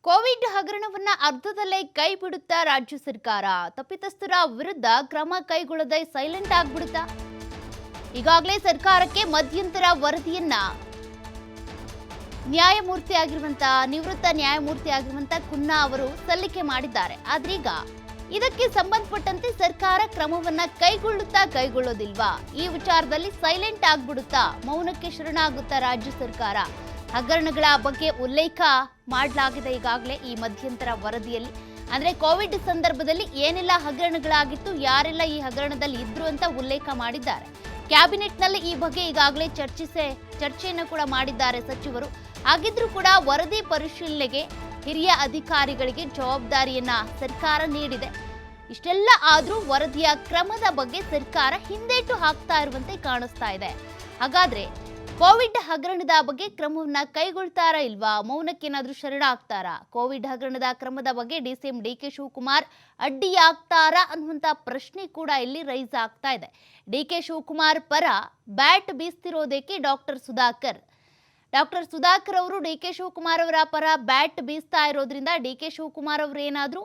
Covid ಹಗರಣವನ್ನ ಅರ್ಧದಲ್ಲೇ ಕೈ ಬಿಡುತ್ತಾ ರಾಜ್ಯ ಸರ್ಕಾರ. ತಪ್ಪಿತಸ್ಥರ ವಿರುದ್ಧ ಕ್ರಮ ಕೈಗೊಳ್ಳದೆ ಸೈಲೆಂಟ್ ಆಗ್ಬಿಡುತ್ತಾ? ಈಗಾಗಲೇ ಸರ್ಕಾರಕ್ಕೆ ಮಧ್ಯಂತರ ವರದಿಯನ್ನ ನಿವೃತ್ತ ನ್ಯಾಯಮೂರ್ತಿ ಆಗಿರುವಂತ ಕುನ್ನಾ ಅವರು ಸಲ್ಲಿಕೆ ಮಾಡಿದ್ದಾರೆ. ಆದ್ರೀಗ ಇದಕ್ಕೆ ಸಂಬಂಧಪಟ್ಟಂತೆ ಸರ್ಕಾರ ಕ್ರಮವನ್ನ ಕೈಗೊಳ್ಳೋದಿಲ್ವಾ? ಈ ವಿಚಾರದಲ್ಲಿ ಸೈಲೆಂಟ್ ಆಗ್ಬಿಡುತ್ತಾ? ಮೌನಕ್ಕೆ ಶರಣಾಗುತ್ತಾ ರಾಜ್ಯ ಸರ್ಕಾರ? ಹಗರಣಗಳ ಬಗ್ಗೆ ಉಲ್ಲೇಖ ಮಾಡಲಾಗಿದೆ ಈಗಾಗಲೇ ಈ ಮಧ್ಯಂತರ ವರದಿಯಲ್ಲಿ. ಅಂದ್ರೆ ಕೋವಿಡ್ ಸಂದರ್ಭದಲ್ಲಿ ಏನೆಲ್ಲ ಹಗರಣಗಳಾಗಿತ್ತು, ಯಾರೆಲ್ಲ ಈ ಹಗರಣದಲ್ಲಿ ಇದ್ರು ಅಂತ ಉಲ್ಲೇಖ ಮಾಡಿದ್ದಾರೆ. ಕ್ಯಾಬಿನೆಟ್ನಲ್ಲಿ ಈ ಬಗ್ಗೆ ಈಗಾಗಲೇ ಚರ್ಚೆಯನ್ನು ಕೂಡ ಮಾಡಿದ್ದಾರೆ ಸಚಿವರು. ಹಾಗಿದ್ರೂ ಕೂಡ ವರದಿ ಪರಿಶೀಲನೆಗೆ ಹಿರಿಯ ಅಧಿಕಾರಿಗಳಿಗೆ ಜವಾಬ್ದಾರಿಯನ್ನ ಸರ್ಕಾರ ನೀಡಿದೆ. ಇಷ್ಟೆಲ್ಲ ಆದ್ರೂ ವರದಿಯ ಕ್ರಮದ ಬಗ್ಗೆ ಸರ್ಕಾರ ಹಿಂದೇಟು ಹಾಕ್ತಾ ಇರುವಂತೆ ಕಾಣಿಸ್ತಾ ಇದೆ. ಹಾಗಾದ್ರೆ ಕೋವಿಡ್ ಹಗರಣದ ಬಗ್ಗೆ ಕ್ರಮವನ್ನ ಕೈಗೊಳ್ತಾರಾ ಇಲ್ವಾ? ಮೌನಕ್ಕೇನಾದ್ರೂ ಶರಣಾಗ್ತಾರಾ? ಕೋವಿಡ್ ಹಗರಣದ ಕ್ರಮದ ಬಗ್ಗೆ ಡಿಸಿಎಂ ಡಿಕೆ ಶಿವಕುಮಾರ್ ಅಡ್ಡಿಯಾಗ್ತಾರಾ ಅನ್ನುವಂತ ಪ್ರಶ್ನೆ ಕೂಡ ಇಲ್ಲಿ ರೈಸ್ ಆಗ್ತಾ ಇದೆ. ಡಿಕೆ ಶಿವಕುಮಾರ್ ಪರ ಬ್ಯಾಟ್ ಬೀಸ್ತಿರೋದಕ್ಕೆ ಡಾಕ್ಟರ್ ಸುಧಾಕರ್ ಅವರು ಡಿಕೆ ಶಿವಕುಮಾರ್ ಅವರ ಪರ ಬ್ಯಾಟ್ ಬೀಸ್ತಾ ಇರೋದ್ರಿಂದ ಡಿಕೆ ಶಿವಕುಮಾರ್ ಅವರು ಏನಾದ್ರೂ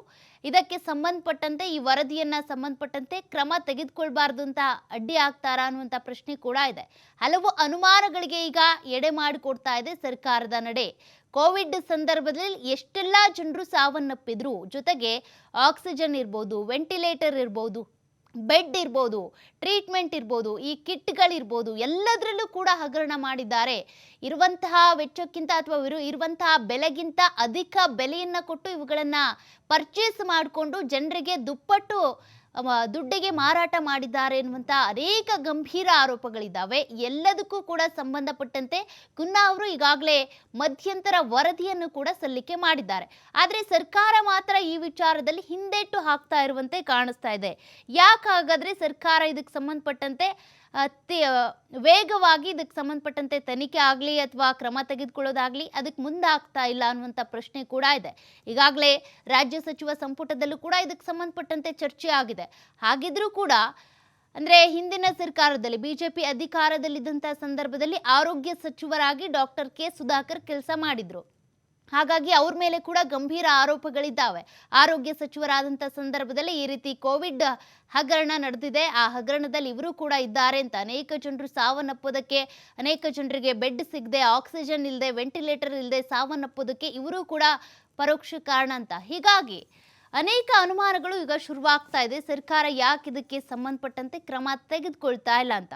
ಇದಕ್ಕೆ ಸಂಬಂಧಪಟ್ಟಂತೆ, ಈ ವರದಿಯನ್ನ ಸಂಬಂಧಪಟ್ಟಂತೆ ಕ್ರಮ ತೆಗೆದುಕೊಳ್ಬಾರ್ದು ಅಂತ ಅಡ್ಡಿ ಆಗ್ತಾರಾ ಅನ್ನುವಂಥ ಪ್ರಶ್ನೆ ಕೂಡ ಇದೆ. ಹಲವು ಅನುಮಾನಗಳಿಗೆ ಈಗ ಎಡೆ ಮಾಡಿಕೊಡ್ತಾ ಇದೆ ಸರ್ಕಾರದ ನಡೆ. ಕೋವಿಡ್ ಸಂದರ್ಭದಲ್ಲಿ ಎಷ್ಟೆಲ್ಲ ಜನರು ಸಾವನ್ನಪ್ಪಿದ್ರು, ಜೊತೆಗೆ ಆಕ್ಸಿಜನ್ ಇರ್ಬೋದು, ವೆಂಟಿಲೇಟರ್ ಇರ್ಬೋದು, ಬೆಡ್ ಇರ್ಬೋದು, ಟ್ರೀಟ್ಮೆಂಟ್ ಇರ್ಬೋದು, ಈ ಕಿಟ್ಗಳಿರ್ಬೋದು, ಎಲ್ಲದರಲ್ಲೂ ಕೂಡ ಹಗರಣ ಮಾಡಿದ್ದಾರೆ. ಇರುವಂತಹ ವೆಚ್ಚಕ್ಕಿಂತ ಅಥವಾ ಇರುವಂತಹ ಬೆಲೆಗಿಂತ ಅಧಿಕ ಬೆಲೆಯನ್ನ ಕೊಟ್ಟು ಇವುಗಳನ್ನ ಪರ್ಚೇಸ್ ಮಾಡಿಕೊಂಡು ಜನರಿಗೆ ದುಪ್ಪಟ್ಟು ದುಡ್ಡಿಗೆ ಮಾರಾಟ ಮಾಡಿದ್ದಾರೆ ಎನ್ನುವಂಥ ಅನೇಕ ಗಂಭೀರ ಆರೋಪಗಳಿದ್ದಾವೆ. ಎಲ್ಲದಕ್ಕೂ ಕೂಡ ಸಂಬಂಧಪಟ್ಟಂತೆ ಕುನ್ನಾ ಅವರು ಈಗಾಗಲೇ ಮಧ್ಯಂತರ ವರದಿಯನ್ನು ಕೂಡ ಸಲ್ಲಿಕೆ ಮಾಡಿದ್ದಾರೆ. ಆದರೆ ಸರ್ಕಾರ ಮಾತ್ರ ಈ ವಿಚಾರದಲ್ಲಿ ಹಿಂದೇಟು ಹಾಕ್ತಾ ಇರುವಂತೆ ಕಾಣಿಸ್ತಾ ಇದೆ. ಯಾಕೆ ಹಾಗಾದ್ರೆ ಸರ್ಕಾರ ಇದಕ್ಕೆ ಸಂಬಂಧಪಟ್ಟಂತೆ ವೇಗವಾಗಿ ಇದಕ್ಕೆ ಸಂಬಂಧಪಟ್ಟಂತೆ ತನಿಖೆ ಆಗಲಿ ಅಥವಾ ಕ್ರಮ ತೆಗೆದುಕೊಳ್ಳೋದಾಗ್ಲಿ ಅದಕ್ಕೆ ಮುಂದಾಗ್ತಾ ಇಲ್ಲ ಅನ್ನುವಂಥ ಪ್ರಶ್ನೆ ಕೂಡ ಇದೆ. ಈಗಾಗಲೇ ರಾಜ್ಯ ಸಚಿವ ಸಂಪುಟದಲ್ಲೂ ಕೂಡ ಇದಕ್ಕೆ ಸಂಬಂಧಪಟ್ಟಂತೆ ಚರ್ಚೆ ಆಗಿದೆ. ಹಾಗಿದ್ರೂ ಕೂಡ ಅಂದ್ರೆ ಹಿಂದಿನ ಸರ್ಕಾರದಲ್ಲಿ ಬಿಜೆಪಿ ಅಧಿಕಾರದಲ್ಲಿದ್ದಂಥ ಸಂದರ್ಭದಲ್ಲಿ ಆರೋಗ್ಯ ಸಚಿವರಾಗಿ ಡಾಕ್ಟರ್ ಕೆ ಸುಧಾಕರ್ ಕೆಲಸ ಮಾಡಿದ್ರು. ಹಾಗಾಗಿ ಅವ್ರ ಮೇಲೆ ಕೂಡ ಗಂಭೀರ ಆರೋಪಗಳಿದ್ದಾವೆ. ಆರೋಗ್ಯ ಸಚಿವರಾದಂಥ ಸಂದರ್ಭದಲ್ಲಿ ಈ ರೀತಿ ಕೋವಿಡ್ ಹಗರಣ ನಡೆದಿದೆ, ಆ ಹಗರಣದಲ್ಲಿ ಇವರು ಕೂಡ ಇದ್ದಾರೆ ಅಂತ ಅನೇಕ ಜನರು ಸಾವನ್ನಪ್ಪೋದಕ್ಕೆ, ಅನೇಕ ಜನರಿಗೆ ಬೆಡ್ ಸಿಗದೆ, ಆಕ್ಸಿಜನ್ ಇಲ್ಲದೆ, ವೆಂಟಿಲೇಟರ್ ಇಲ್ಲದೆ ಸಾವನ್ನಪ್ಪೋದಕ್ಕೆ ಇವರು ಕೂಡ ಪರೋಕ್ಷ ಕಾರಣ ಅಂತ. ಹೀಗಾಗಿ ಅನೇಕ ಅನುಮಾನಗಳು ಈಗ ಶುರುವಾಗ್ತಾ ಇದೆ. ಸರ್ಕಾರ ಯಾಕೆ ಇದಕ್ಕೆ ಸಂಬಂಧಪಟ್ಟಂತೆ ಕ್ರಮ ತೆಗೆದುಕೊಳ್ತಾ ಇಲ್ಲ ಅಂತ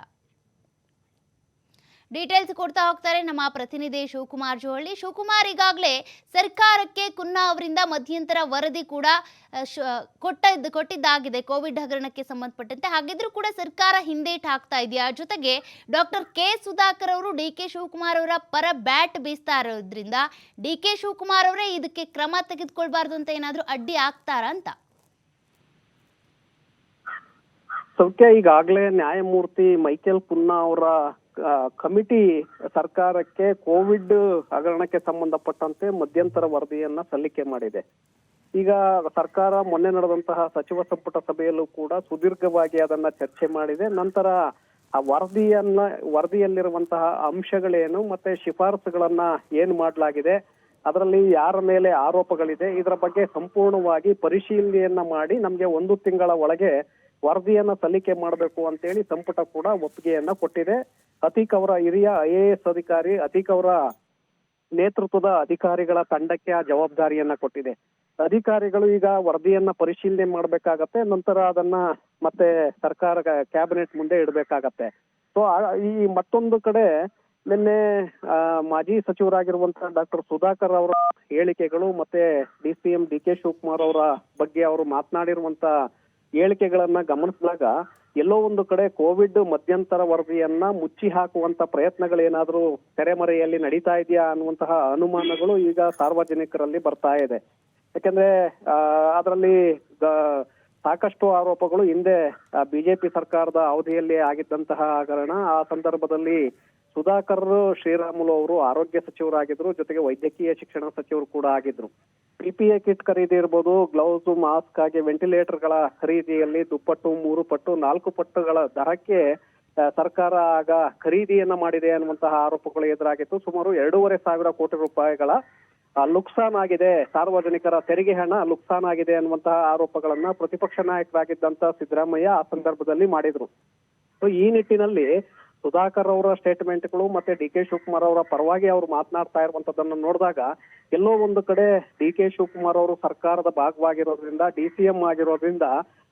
ಡೀಟೇಲ್ಸ್ ಕೊಡ್ತಾ ಹೋಗ್ತಾರೆ ನಮ್ಮ ಪ್ರತಿನಿಧಿ ಶಿವಕುಮಾರ್ ಜೋಹಳ್ಳಿ. ಶಿವಕುಮಾರ್, ಈಗಾಗಲೇ ಸರ್ಕಾರಕ್ಕೆ ಕುನ್ನಾ ಅವರಿಂದ ಮಧ್ಯಂತರ ವರದಿ ಕೂಡ ಕೊಟ್ಟಿದ್ದಾಗಿದೆ ಕೋವಿಡ್ ಹಗರಣಕ್ಕೆ ಸಂಬಂಧಪಟ್ಟಂತೆ. ಹಾಗಿದ್ರೂ ಕೂಡ ಸರ್ಕಾರ ಹಿಂದೇಟ್ ಹಾಕ್ತಾ ಇದೆಯಾ? ಜೊತೆಗೆ ಡಾಕ್ಟರ್ ಕೆ ಸುಧಾಕರ್ ಅವರು ಡಿ ಕೆ ಶಿವಕುಮಾರ್ ಅವರ ಪರ ಬ್ಯಾಟ್ ಬೀಸ್ತಾ ಇರೋದ್ರಿಂದ ಡಿ ಕೆ ಶಿವಕುಮಾರ್ ಅವರೇ ಇದಕ್ಕೆ ಕ್ರಮ ತೆಗೆದುಕೊಳ್ಬಾರ್ದು ಅಂತ ಏನಾದರೂ ಅಡ್ಡಿ ಆಗ್ತಾರಾ ಅಂತ? ಸೌಖ್ಯ, ಈಗಾಗಲೇ ನ್ಯಾಯಮೂರ್ತಿ ಮೈಕೆಲ್ ಕುನ್ನಾ ಅವರ ಕಮಿಟಿ ಸರ್ಕಾರಕ್ಕೆ ಕೋವಿಡ್ ಹಗರಣಕ್ಕೆ ಸಂಬಂಧಪಟ್ಟಂತೆ ಮಧ್ಯಂತರ ವರದಿಯನ್ನ ಸಲ್ಲಿಕೆ ಮಾಡಿದೆ. ಈಗ ಸರ್ಕಾರ ಮೊನ್ನೆ ನಡೆದಂತಹ ಸಚಿವ ಸಂಪುಟ ಸಭೆಯಲ್ಲೂ ಕೂಡ ಸುದೀರ್ಘವಾಗಿ ಅದನ್ನ ಚರ್ಚೆ ಮಾಡಿದೆ. ನಂತರ ಆ ವರದಿಯಲ್ಲಿರುವಂತಹ ಅಂಶಗಳೇನು ಮತ್ತೆ ಶಿಫಾರಸುಗಳನ್ನ ಏನ್ ಮಾಡಲಾಗಿದೆ, ಅದರಲ್ಲಿ ಯಾರ ಮೇಲೆ ಆರೋಪಗಳಿದೆ, ಇದರ ಬಗ್ಗೆ ಸಂಪೂರ್ಣವಾಗಿ ಪರಿಶೀಲನೆಯನ್ನ ಮಾಡಿ ನಮ್ಗೆ 1 ತಿಂಗಳ ಒಳಗೆ ವರದಿಯನ್ನ ಸಲ್ಲಿಕೆ ಮಾಡಬೇಕು ಅಂತೇಳಿ ಸಂಪುಟ ಕೂಡ ಒಪ್ಪಿಗೆಯನ್ನ ಕೊಟ್ಟಿದೆ. ಅತೀಕ್ ಅವರ ಹಿರಿಯ IAS ಅಧಿಕಾರಿ ಅತೀಕ್ ಅವರ ನೇತೃತ್ವದ ಅಧಿಕಾರಿಗಳ ತಂಡಕ್ಕೆ ಆ ಜವಾಬ್ದಾರಿಯನ್ನ ಕೊಟ್ಟಿದೆ. ಅಧಿಕಾರಿಗಳು ಈಗ ವರದಿಯನ್ನ ಪರಿಶೀಲನೆ ಮಾಡ್ಬೇಕಾಗತ್ತೆ, ನಂತರ ಅದನ್ನ ಮತ್ತೆ ಸರ್ಕಾರ ಕ್ಯಾಬಿನೆಟ್ ಮುಂದೆ ಇಡಬೇಕಾಗತ್ತೆ. ಸೊ ಈ ಮತ್ತೊಂದು ಕಡೆ ನಿನ್ನೆ ಮಾಜಿ ಸಚಿವರಾಗಿರುವಂತಹ ಡಾಕ್ಟರ್ ಸುಧಾಕರ್ ಅವರ ಹೇಳಿಕೆಗಳು ಮತ್ತೆ DCM DK ಶಿವಕುಮಾರ್ ಅವರ ಬಗ್ಗೆ ಅವರು ಮಾತನಾಡಿರುವಂತ ಹೇಳಿಕೆಗಳನ್ನ ಗಮನಿಸಿದಾಗ ಎಲ್ಲೋ ಒಂದು ಕಡೆ ಕೋವಿಡ್ ಮಧ್ಯಂತರ ವರದಿಯನ್ನ ಮುಚ್ಚಿ ಹಾಕುವಂತ ಪ್ರಯತ್ನಗಳೇನಾದ್ರೂ ತೆರೆಮರೆಯಲ್ಲಿ ನಡೀತಾ ಇದೆಯಾ ಅನ್ನುವಂತಹ ಅನುಮಾನಗಳು ಈಗ ಸಾರ್ವಜನಿಕರಲ್ಲಿ ಬರ್ತಾ ಇದೆ. ಯಾಕಂದ್ರೆ ಅದರಲ್ಲಿ ಸಾಕಷ್ಟು ಆರೋಪಗಳು ಹಿಂದೆ ಬಿಜೆಪಿ ಸರ್ಕಾರದ ಅವಧಿಯಲ್ಲಿ ಆಗಿದ್ದಂತಹ ಹಗರಣ. ಆ ಸಂದರ್ಭದಲ್ಲಿ ಸುಧಾಕರ್ ಶ್ರೀರಾಮುಲು ಅವರು ಆರೋಗ್ಯ ಸಚಿವರಾಗಿದ್ರು, ಜೊತೆಗೆ ವೈದ್ಯಕೀಯ ಶಿಕ್ಷಣ ಸಚಿವರು ಕೂಡ ಆಗಿದ್ರು. PPE ಕಿಟ್ ಖರೀದಿ ಇರ್ಬೋದು, ಗ್ಲೌಸ್, ಮಾಸ್ಕ್ ಹಾಗೆ ವೆಂಟಿಲೇಟರ್ ಗಳ ಖರೀದಿಯಲ್ಲಿ 2 ಪಟ್ಟು, 3 ಪಟ್ಟು, 4 ಪಟ್ಟುಗಳ ದರಕ್ಕೆ ಸರ್ಕಾರ ಆಗ ಖರೀದಿಯನ್ನ ಮಾಡಿದೆ ಅನ್ನುವಂತಹ ಆರೋಪಗಳು ಎದುರಾಗಿತ್ತು. ಸುಮಾರು 2,500 ಕೋಟಿ ರೂಪಾಯಿಗಳ ಲುಕ್ಸಾನ್ ಆಗಿದೆ, ಸಾರ್ವಜನಿಕರ ತೆರಿಗೆ ಹಣ ಲುಕ್ಸಾನ್ ಆಗಿದೆ ಅನ್ನುವಂತಹ ಆರೋಪಗಳನ್ನ ಪ್ರತಿಪಕ್ಷ ನಾಯಕರಾಗಿದ್ದಂತ ಸಿದ್ದರಾಮಯ್ಯ ಆ ಸಂದರ್ಭದಲ್ಲಿ ಮಾಡಿದ್ರು. ಸೊ ಈ ನಿಟ್ಟಿನಲ್ಲಿ ಸುಧಾಕರ್ ಅವರ ಸ್ಟೇಟ್ಮೆಂಟ್ಗಳು ಮತ್ತೆ ಡಿ ಕೆ ಶಿವಕುಮಾರ್ ಅವರ ಪರವಾಗಿ ಅವರು ಮಾತನಾಡ್ತಾ ಇರುವಂತದನ್ನ ನೋಡಿದಾಗ ಎಲ್ಲೋ ಒಂದು ಕಡೆ ಡಿ ಕೆ ಶಿವಕುಮಾರ್ ಅವರು ಸರ್ಕಾರದ ಭಾಗವಾಗಿರೋದ್ರಿಂದ, DCM ಆಗಿರೋದ್ರಿಂದ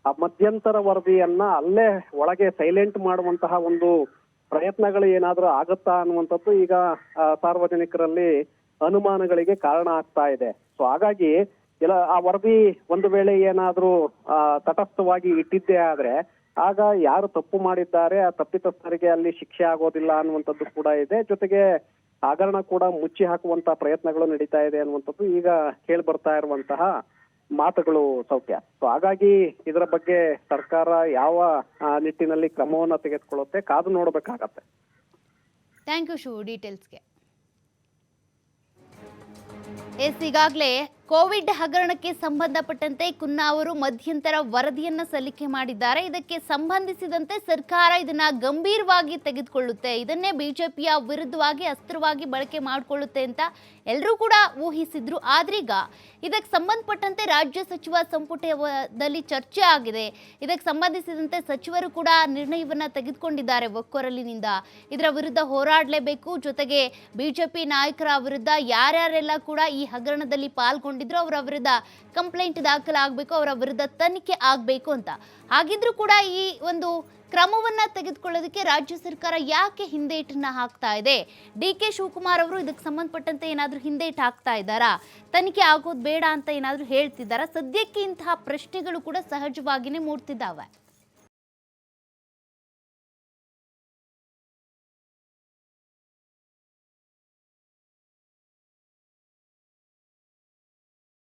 ಆ ಮಧ್ಯಂತರ ವರದಿಯನ್ನ ಅಲ್ಲೇ ಒಳಗೆ ಸೈಲೆಂಟ್ ಮಾಡುವಂತಹ ಒಂದು ಪ್ರಯತ್ನಗಳು ಏನಾದ್ರೂ ಆಗುತ್ತಾ ಅನ್ನುವಂಥದ್ದು ಈಗ ಸಾರ್ವಜನಿಕರಲ್ಲಿ ಅನುಮಾನಗಳಿಗೆ ಕಾರಣ ಆಗ್ತಾ ಇದೆ. ಸೊ ಹಾಗಾಗಿ ಎಲ್ಲ ಆ ವರದಿ ಒಂದು ವೇಳೆ ಏನಾದ್ರೂ ತಟಸ್ಥವಾಗಿ ಇಟ್ಟಿದ್ದೇ ಆದ್ರೆ ಆಗ ಯಾರು ತಪ್ಪು ಮಾಡಿದ್ದಾರೆ ಆ ತಪ್ಪಿತಸ್ಥರಿಗೆ ಅಲ್ಲಿ ಶಿಕ್ಷೆ ಆಗೋದಿಲ್ಲ ಅನ್ನುವಂಥದ್ದು ಕೂಡ ಇದೆ. ಜೊತೆಗೆ ಹಗರಣ ಕೂಡ ಮುಚ್ಚಿ ಹಾಕುವಂತ ಪ್ರಯತ್ನಗಳು ನಡೀತಾ ಇದೆ ಅನ್ನುವಂಥದ್ದು ಈಗ ಕೇಳಿ ಬರ್ತಾ ಇರುವಂತಹ ಮಾತುಗಳು ಸೌಖ್ಯ. ಸೊ ಹಾಗಾಗಿ ಇದರ ಬಗ್ಗೆ ಸರ್ಕಾರ ಯಾವ ನಿಟ್ಟಿನಲ್ಲಿ ಕ್ರಮವನ್ನ ತೆಗೆದುಕೊಳ್ಳುತ್ತೆ ಕಾದು ನೋಡ್ಬೇಕಾಗತ್ತೆ. ಥ್ಯಾಂಕ್ ಯು ಶಿವು ಡೀಟೇಲ್ಸ್ಗೆ. ಈಗಾಗಲೇ ಕೋವಿಡ್ ಹಗರಣಕ್ಕೆ ಸಂಬಂಧಪಟ್ಟಂತೆ ಕುನ್ನಾ ಅವರು ಮಧ್ಯಂತರ ವರದಿಯನ್ನ ಸಲ್ಲಿಕೆ ಮಾಡಿದ್ದಾರೆ. ಇದಕ್ಕೆ ಸಂಬಂಧಿಸಿದಂತೆ ಸರ್ಕಾರ ಇದನ್ನ ಗಂಭೀರವಾಗಿ ತೆಗೆದುಕೊಳ್ಳುತ್ತೆ, ಇದನ್ನೇ ಬಿಜೆಪಿಯ ವಿರುದ್ಧವಾಗಿ ಅಸ್ತ್ರವಾಗಿ ಬಳಕೆ ಮಾಡಿಕೊಳ್ಳುತ್ತೆ ಅಂತ ಎಲ್ಲರೂ ಕೂಡ ಊಹಿಸಿದ್ರು. ಆದ್ರೀಗ ಇದಕ್ಕೆ ಸಂಬಂಧಪಟ್ಟಂತೆ ರಾಜ್ಯ ಸಚಿವ ಸಂಪುಟದಲ್ಲಿ ಚರ್ಚೆ ಆಗಿದೆ. ಇದಕ್ಕೆ ಸಂಬಂಧಿಸಿದಂತೆ ಸಚಿವರು ಕೂಡ ನಿರ್ಣಯವನ್ನ ತೆಗೆದುಕೊಂಡಿದ್ದಾರೆ ಒಕ್ಕೊರಲಿನಿಂದ. ಇದರ ವಿರುದ್ಧ ಹೋರಾಡಲೇಬೇಕು, ಜೊತೆಗೆ ಬಿಜೆಪಿ ನಾಯಕರ ವಿರುದ್ಧ ಯಾರ್ಯಾರೆಲ್ಲ ಕೂಡ ಈ ಹಗರಣದಲ್ಲಿ ಪಾಲ್ಗೊಂಡಿದ್ರು ಅವರ ವಿರುದ್ಧ ಕಂಪ್ಲೇಂಟ್ ದಾಖಲಾಗಬೇಕು, ಅವರ ವಿರುದ್ಧ ತನಿಖೆ ಆಗಬೇಕು ಅಂತ. ಹಾಗಿದ್ರೂ ಕೂಡ ಈ ಒಂದು ಕ್ರಮವನ್ನ ತೆಗೆದುಕೊಳ್ಳೋದಕ್ಕೆ ರಾಜ್ಯ ಸರ್ಕಾರ ಯಾಕೆ ಹಿಂದೇಟನ್ನ ಹಾಕ್ತಾ ಇದೆ? ಡಿ ಕೆ ಶಿವಕುಮಾರ್ ಅವರು ಇದಕ್ಕೆ ಸಂಬಂಧಪಟ್ಟಂತೆ ಏನಾದರೂ ಹಿಂದೇಟು ಹಾಕ್ತಾ ಇದ್ದಾರಾ? ತನಿಖೆ ಆಗೋದು ಬೇಡ ಅಂತ ಏನಾದರೂ ಹೇಳ್ತಿದ್ದಾರಾ? ಸದ್ಯಕ್ಕೆ ಇಂತಹ ಪ್ರಶ್ನೆಗಳು ಕೂಡ ಸಹಜವಾಗಿಯೇ ಮೂಡ್ತಿದ್ದಾವೆ.